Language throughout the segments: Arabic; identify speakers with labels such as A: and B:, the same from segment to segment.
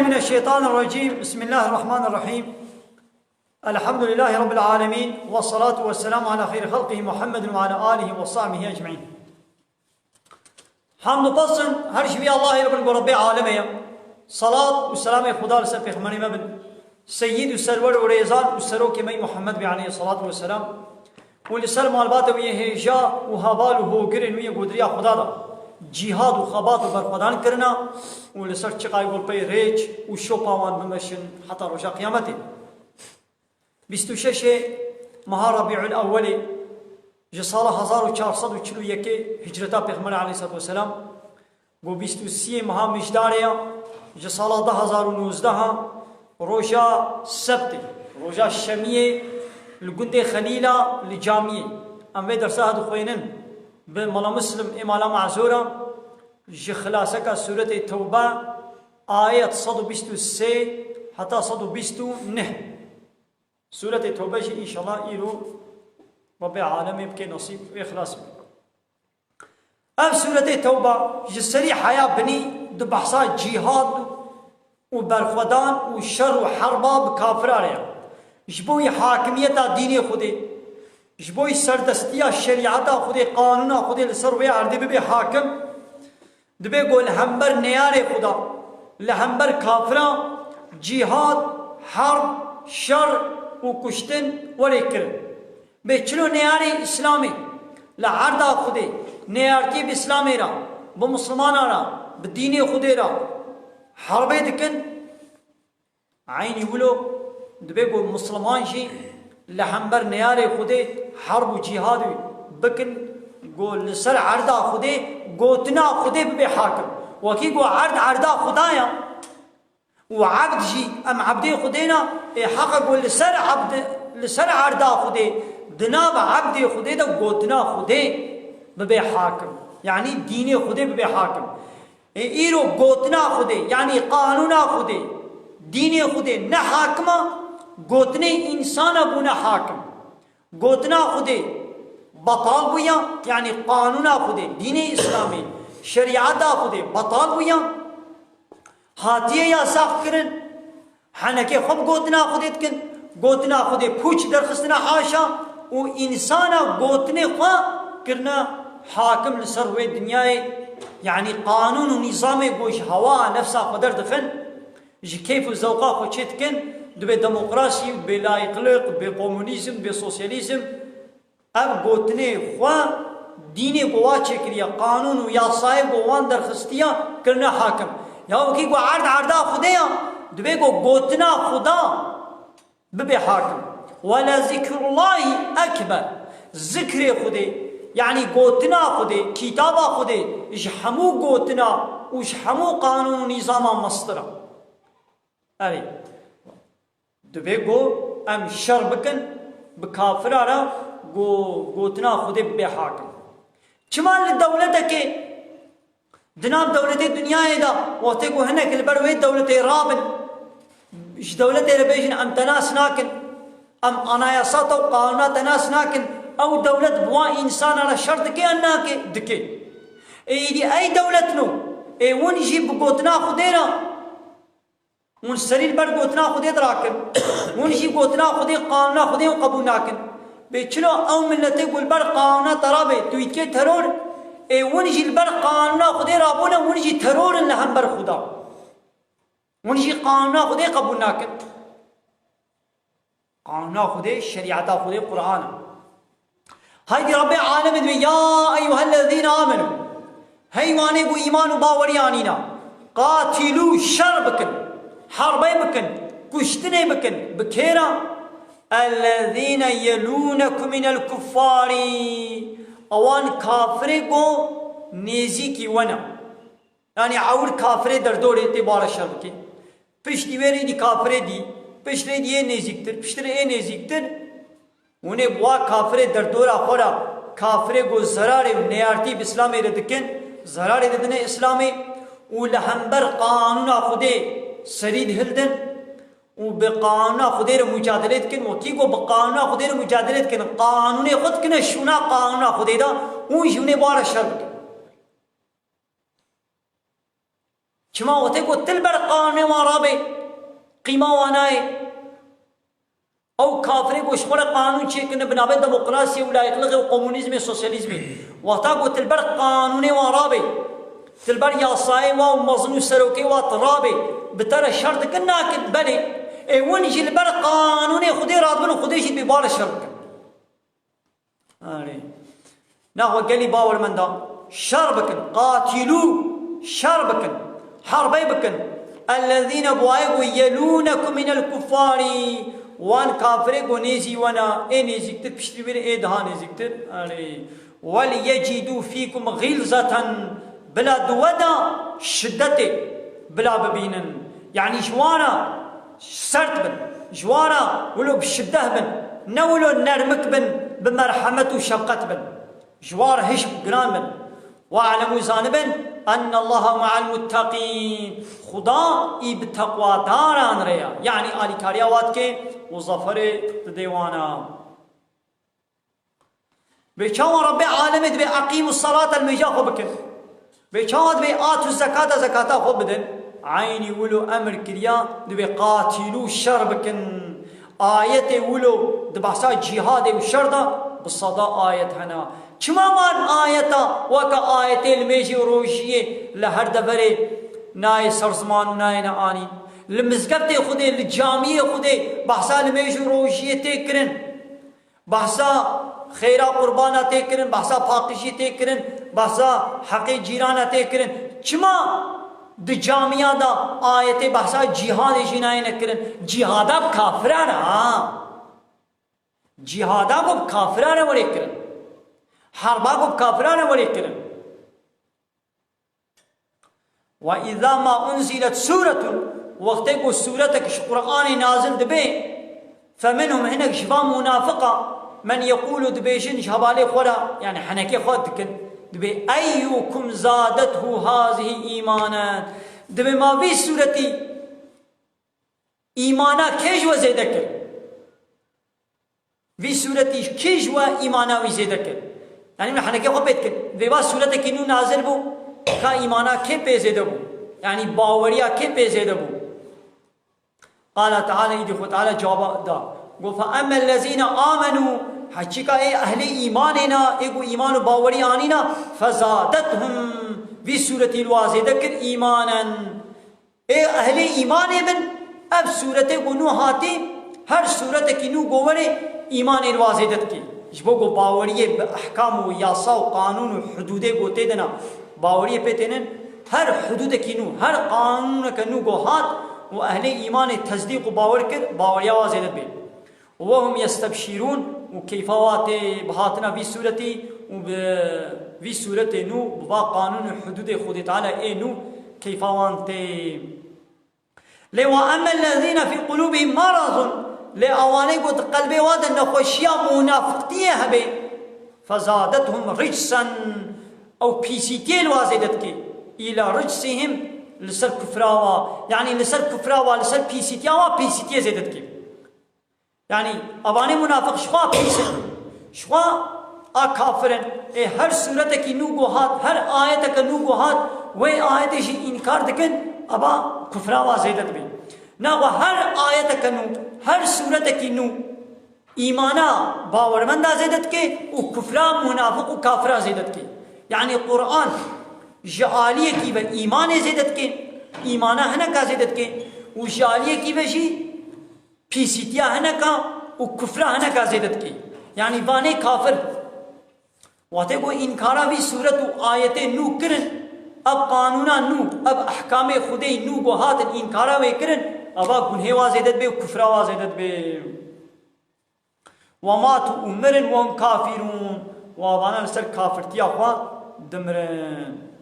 A: من الشيطان الرجيم. بسم الله الرحمن الرحيم. الحمد لله رب العالمين والصلاة والسلام على خير خلقه محمد وعلى آله وصحبه أجمعين. حمد پسند هر شبی الله رب رب عالمه. صلاة والسلام خدا لسر پیغمبر مبن سید و سرور و ریزان و سروک می محمد بی علیه الصلاة والسلام و لسر مالبات و هجا و حوال و هوگرن و گودریا خدا دا جهاد و خبات و برخودان کرنا و لسر چقای گل پی ریچ و شوپاوان بمشن حتی روشا قیامتی. 26 ماه ربیع الاول جسال 1441 هجرتا پیغمبر علیه الصلاة والسلام و 23 ماه مجداریا جسال 2019 روجا سبت روجا شمیه لگنده خلیلا لجامیه ام درسه هدو خوینن به ملا مسلم امالا معذورا جخلاصه کا سورة توبه آیت 123 حتی 129 سورة توبه جی انشاءالله ایرو رب العالمين بكي نصيب وإخلاص أم سورة توبة جسري حياة بني دبحصات جهاد وبرخودان وشر وحربا بكافر عليها جبوي حاكمية ديني خودي جبوي سردستية شريعة خودي قانون خودي لسروي عردي ببي حاكم دبي قول همبر نياري خدا لهمبر كافرا جهاد حرب شر وكشتن وليكر بچلو نیاری اسلامی لعردا خودی نیارتی باسلامی را بمسلمان را بدینی خودی را حربی دکن عینی ولو دبی گو مسلمان جی لحنبر نیاری خودی حرب و جهاد بکن گو لسر عردا خودی گوتنا خودی ببی حاکم وکی گو عردا خدایا وعبد جي ام عبدي خدينا حق قول لسر عردا خدي دناب عبدي خدي ده قوتنا خدي ببي حاكم يعني ديني خدي ببي حاكم ايرو قوتنا خدي يعني قانونا خدي ديني خدي نه حاكمه قوتني انسان ابونا حاكم قوتنا خدي بطال بويا يعني قانونا خدي ديني اسلامي شريعتا خدي بطال بويا هاتیه یا ساخت کرن حنکه خب گوتنا خودت کن گوتنا خودت پوچ درخستنا حاشا و انسانا گوتنه خواه کرنا حاکم لسروی دنیای يعني قانون و نظام گوش هوا نفسا قدر دخن جي كيف الزوقا خو چتكن دبي ديمقراطي بي لايقلق بي كومونيزم بي سوسياليزم اب گوتنه خواه دینی گوا چکریا قانون و یا صاحب گوان درخستیا کرنا حاکم یا وکی کو عردا خدایا دبی کو گوتنا خدا ببی حاکم ولا ذکر الله اکبر ذکر خدای یعنی گوتنا خدای کتاب خدای اجحمو گوتنا اجحمو قانون و نظام مسترا اری دبی کو ام شر بکن بکافرارا گوتنا خدای ببی حاکم چمان لدولتك دناب دولة الدنيا دا وتيكو هناك البروي دولة رابن ايش دولة ربيجن ام تناس ناكن ام اناياسات او قانونات تناس ناكن او دولة بوا انسان على شرط كي اناك دكي اي دولة نو اي ونجي بقوتنا خدينا ونسريل بر قوتنا خدي دراكن ونجي قوتنا خدي قانونا خدي وقبول ناكن بيچلو او ملتي قول بر قانونا ترابي تويتكي ترور اي ونجي البر قانونا خدي رابونا ونجي ترور لهم بر خدا ونجي قانونا خدي قبولنا كن قانونا خدي شريعتا خدي قرآن هاي رب العالمين يا ايها الذين امنوا هيواني بو ايمان باوري انينا قاتلوا شربكن حربي بكن كشتني بكن بكيرا الذين يلونكم من الكفار اوان کافره کو نیزی کی ونا یعنی اور کافره در دور اعتبار شرط کی پشتی وری دی کافره دی پشتی دی نیزیکتر پشتی ای نیزیکتر اونه بوا کافره در دور اخورا کافره کو ضرر نیارتی اسلام ردکن ضرر ددن اسلامی و لهمبر قانون خودی سرید هلدن و بقانون خودی رو مجادلت کن و کی کو بقانون خودی رو مجادلت کن قانون خود کنه شونا قانون خودی دا اون جونه بار شر کن چما وقتی گو تل بر قانون وارابه قیمه وانای او کافری گوش خور قانون چی کنه بنابه دموکراسی و لایقلق و کمونیسم و سوسیالیسم وقتا گو تل بر قانون وارابه تل بر یاسای و مظنو سروکی و ترابه بتر شرط کنه کد بله اون جل بر قانون خودی راد بنو خودیش ببال شرط کن نحو قلی باور من دا شر بکن قاتلو شر بکن حربي بكن الذين بوايقوا يلونكم من الكفار وان كافرقوا نيزي وانا اي نيزيكتر بشتري بير اي دها نيزيكتر وليجدوا فيكم غلظة بلا دودا شدته بلا ببينن يعني جوانا سرت بن جوانا ولو بشده بن نولو نرمك بن بمرحمة وشفقة بن جوار هش قران بن واعلموا زانبا ان الله مع المتقين خدا ای بتقوا داران ریا یعنی آلی کاریاوات که وظفر دیوانا بچاو رب عالم دبی اقیم الصلاة المجا خو بکن بچاو دبی آتو الزکاة زکاة خو بدن عینی ولو امر کریا دبی قاتلو شر بکن آیت ولو دبحثا جهاد و شر دا بالصدا آیت هنا چما وان آیتا وکا آیت الميجي وروشيه لهر دبره ناي سرزمان و ناي نعاني لمزقبت خده للجامعه خده بحثا الميجي وروشيه تكرن بحثا خيرا قربانا تكرن بحثا پاقشي تكرن بحثا حق جيرانا تكرن چما د جامعه دا آیت بحثا جهاد جناي نكرن جهادا كافرانا جهادا كافرانا وريكرن حربا کو کافرانه ولی کرن و اذا ما انزلت سوره وقت کو سوره کش قرآن نازل دبه فمنهم هناك شباب منافقه من يقول دبيشن شبالي خورا يعني حنكي خود كن دبي ايكم زادته هذه ايمانا دبي ما في سورتي ايمانا كيش وزيدك في سورتي كيش وايمانا وزيدك يعني نحن كيف بيتكن ذبا سورة كنو نازل بو كا إيمانا كيف بيزيد بو يعني باوريا كيف بيزيد بو قال تعالى يدي خد تعالى جواب دا قل فأما الذين آمنوا حقيقة اي أهل إيماننا ايقو إيمان باوري آنينا فزادتهم في سورة الوازدة كر إيمانا اي أهل إيمان من اب سورة قنو هاتي هر سورة كنو قوله إيمان الوازدة كي جبو کو باوریه به احکام و یاسا و قانون و حدوده گوته دنا باوریه پیتنن هر حدود کینو هر قانون کنو گوهات و اهل ایمان تصدیق و باور کر باوریا وازیدت بین و هم یستبشرون و کیفوات بهاتنا في سورتي وفي سورة نو بوا قانون حدود خود تعالى اي نو كيفوانت لو اما الذين في قلوبهم مرض لأواني قد قلبي واد النخوشيا منافقتية هبي فزادتهم رجسا أو بيسيتي الوازدتك إلى رجسهم لسر كفراوا يعني لسر كفراوا لسر بيسيتيا بيسيتي زيدتك يعني أواني منافق شخوا بيسيت شخوا أكافرن هر سورتك نوغوهات هر آيتك نوغوهات وي آيتش إنكار دكن أبا كفراوا زيدت بي ناو هر آيتك نو هر صورت کی نو ایمانا باورمند زیدت کے و کفرا منافق و کافرا زیدت کے یعنی قرآن جعالیه کی و ایمان زیدت کے ایمانا ہنا کا زیدت کے و جعالیه کی و جی پیسیتیا ہنا کا و کفرا ہنا کا زیدت کے یعنی بانے کافر واتے کو انکارا بھی صورت و آیت نو کرن اب قانونا نو اب احکام خودی نو گوهات انکارا وی کرن ابا گنه وازیدت بی و کفر وازیدت بی وماتوا امرن وهم کافرون و ابانا لسر کافرتی اخوا دمرن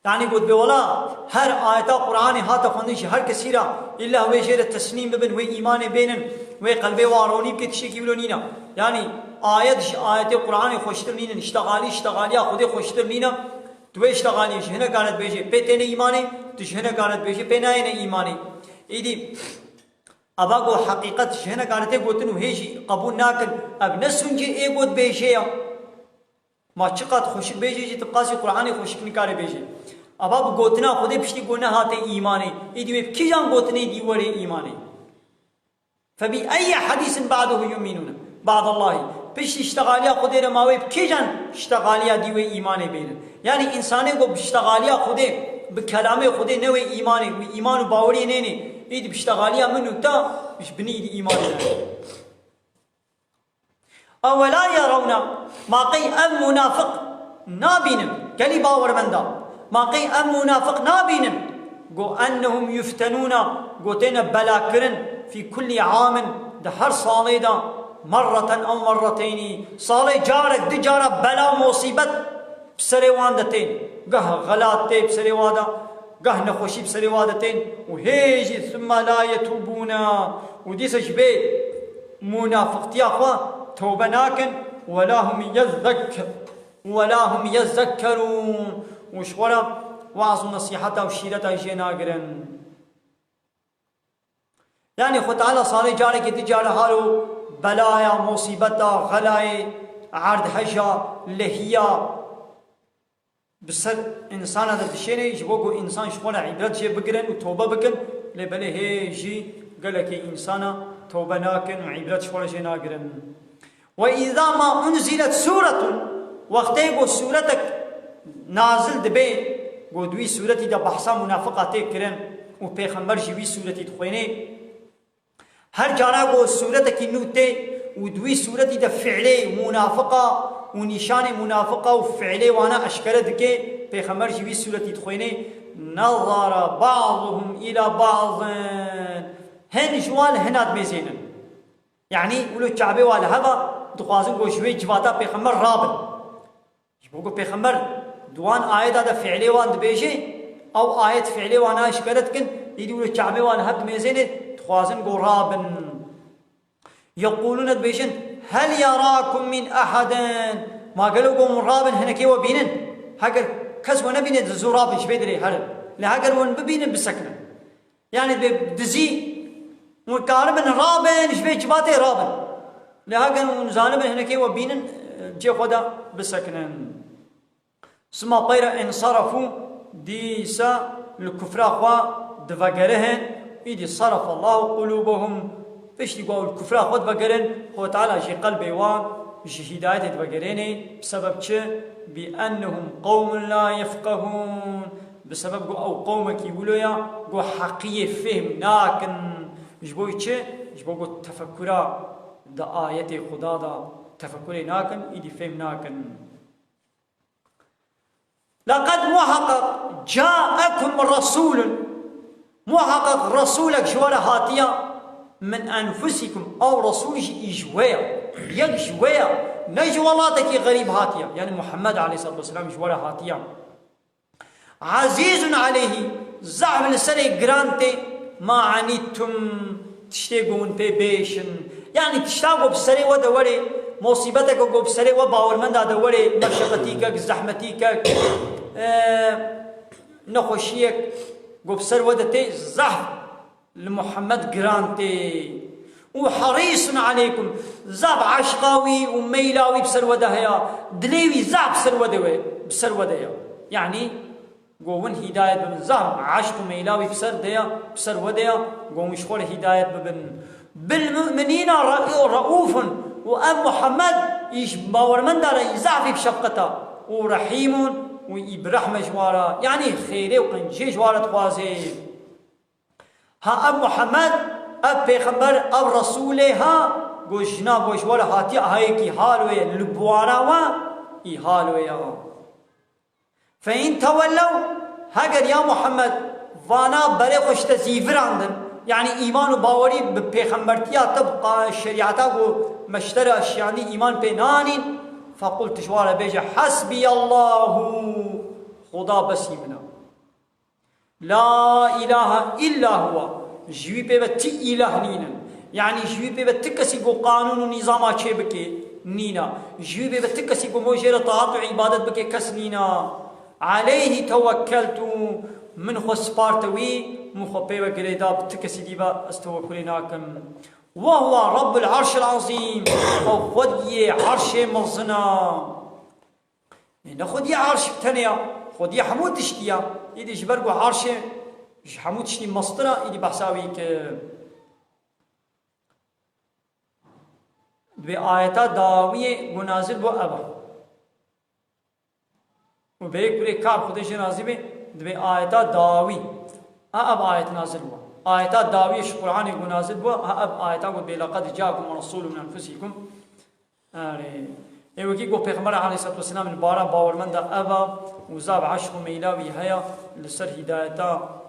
A: يعني قد بولا هر آيات قرآن هات خندش هر كثيرة إلا هو شيء التسليم ببن وإيمان بينن وقلبه واروني بكتشي كيلونينا يعني آيات قرآن خوشتر نينا اشتغالي خود خوشتر نينا تو اشتغالي شهنا كانت بيجي بيتين إيماني تشهنا كانت بيجي بيناين إيماني إيدي أبا قو حقيقة شهنا كانت قوتنو هيشي قبول ناكن أب نسنجي إيه قد بيشي ما چقدر خوشک بیجی جی تبقاسی قرآن خوشک نکاره بیجی ابا گوتنا خودی پشتی گونه هاته ایمانه ایدی کی جان گوتنی دیوره ایمانه فبأي حديث بعده يؤمنون بعد الله پشت اشتغالیا خودی رماوی کی جان اشتغالیا دیوه ایمانه بینن یعنی انسانه کو اشتغالیا خودی به کلام خودی نوی ایمانه و ایمان و باوری نه نه ایدی اشتغالیا منو تا مش بنی ایمانه اولا يرون ما قي المنافق نابين كلي باور من دا ما قي المنافق نابين قو انهم يفتنون قوتين بلاكرن في كل عام دهر صالي دا مرة او مرتين صالي جارك دي جارة بلا مصيبت بسريوان دتين قه غلات بسريوان دا قه نخوشي بسريوان دتين وهيجي ثم لا يتوبون وديس شبه منافق تياخوا توبة ناكن ولا هم يذكرون وشغلا وعظ نصيحته وشيرته جناقرن يعني خد تعالى صار جاري كي تجاره هارو بلايا مصيبتا غلاي عرض حجا لهيا بسر انسان هذا الشيء يجبوكو انسان شغلا عبرت شي بقرن وتوبة بكن لبله هيجي قال لك انسان توبة ناكن وعبرت شغلا جناقرن وإذا ما أنزلت سورة وقتي سورتك نازل دبي قدوي سورتي دا بحثا منافقاتي كرن وبيخمبر جوي سورتي تخويني هر جانا قو سورتك نوتي ودوي سورتي دا فعلي منافقة ونشان منافقة وفعلي وانا أشكرتك بيخمبر جوي سورتي تخويني نظر بعضهم إلى بعض هن جوال هنات ميزينن يعني ولو الشعبي ولا هذا دقازن قو شوي جواتا بيخمر رابن يبقوا بيخمر دوان آيات هذا فعلي وان دبيجي أو آيات فعلي وانا اشكرتكن يدي ولو الشعبي ولا هد ميزينه دقازن قو رابن يقولون دبيجن هل يراكم من أحد ما قالوا قو من رابن هنا كيوا بينن هاجر كسو نبينن دزو رابن شبيدري هل لهاجر ون ببينن بسكنن يعني بدزي وكاربن رابن شبيه جباتي رابن لهاجن ونزانبن هنا كي وبينن جي خدا بسكنن سما طير انصرفوا ديسا الكفر اخوا دفقرهن يدي صرف الله قلوبهم فيش يقول الكفر اخوا دفقرن هو تعالى جي قلبي وان جي هداية دفقريني بسبب چه بأنهم قوم لا يفقهون بسبب او قومك يقولوا يا قو حقية فهم ناكن جبوي چه جبوي تفكرا دا آيات خدا دا تفكري ناكن إدي فهم ناكن لقد محقق جاءكم رسول محقق رسولك جوال هاتيا من أنفسكم أو رسول إجوايا يجوايا نجوالاتك غريب هاتيا يعني محمد عليه الصلاة والسلام جوال هاتيا عزيز عليه زعم لسري جرانتي ما عنيتم تشتاقون بيشن يعني تشتاقوا بسري ودوري مصيبتك وبسري وباورمند دوري مشقتيك زحمتيك نخوشيك وبسر ودتي زحف لمحمد جرانتي وحريص عليكم زاب عشقاوي وميلاوي بسر ودهيا دليوي زاب بسر ودهيا يعني قوون هداية ببن زهم عشق ميلاوي بسر وديا قوون مشغول هداية ببن بالمؤمنين رؤوف وأم محمد يش باور من دار يزعفي بشفقته ورحيم ويبرحمة جوارا يعني خيري وقنجي جوارا توازي ها أم محمد أب بيخمبر أب رسوله ها قو جناب وجوارا هاتي هايكي هالوي لبوانا و هالوي فإن تولوا هاجر يا محمد وانا بري خوش تزيفر عندن يعني إيمان وباوري ببيخمبرتيا تبقى الشريعتا ومشترى يعني إيمان بينانين فقلت شوارا بيجا حسبي الله خدا بسي منا لا إله إلا هو جوي بيبتي إله نينا يعني جوي بيبتكسي قانون ونظام چه بكي نينا جوي بيبتكسي موجير طاعت وعبادت بكي كس نينا عليه توكلت من خسبارتوي مخبي وكريدا بتكسي ديبا استوكلناكم وهو رب العرش العظيم وخدي عرش مزنا نخدي عرش بتنيا خدي حمود تشتيا إيدي جبرقو عرش حمود تشتي مصدرة إيدي بحساوي بآيات داوية منازل بو أبا وبيك بري كار خدش نازل بآيات داوي أب آيات نازل بو آيات داوية شقرآن منازل بو أب آيات قد بلقد جاءكم رسول من أنفسكم وكي قو پیغمبر عليه الصلاة والسلام البارا باورمند أبا وزاب عشق ميلاوي هيا لسر هدايتا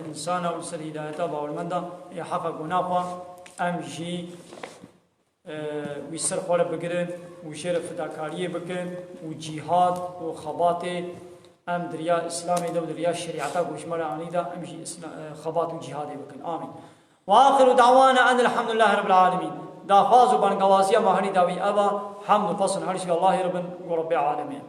A: إنسانا ولسر هدايتا باورمند يحق قناقا أمجي ويسر خوره بگرن وشير فداكاريه بكن وجهاد وخبات ام دريا اسلامي دو دريا شريعتا وشمال عنيدا امجي خبات وجهاد بكن آمين واخر دعوانا ان الحمد لله رب العالمين دا فازو بان غوازيا مهني داوي ابا حمد فصل هرش الله رب العالمين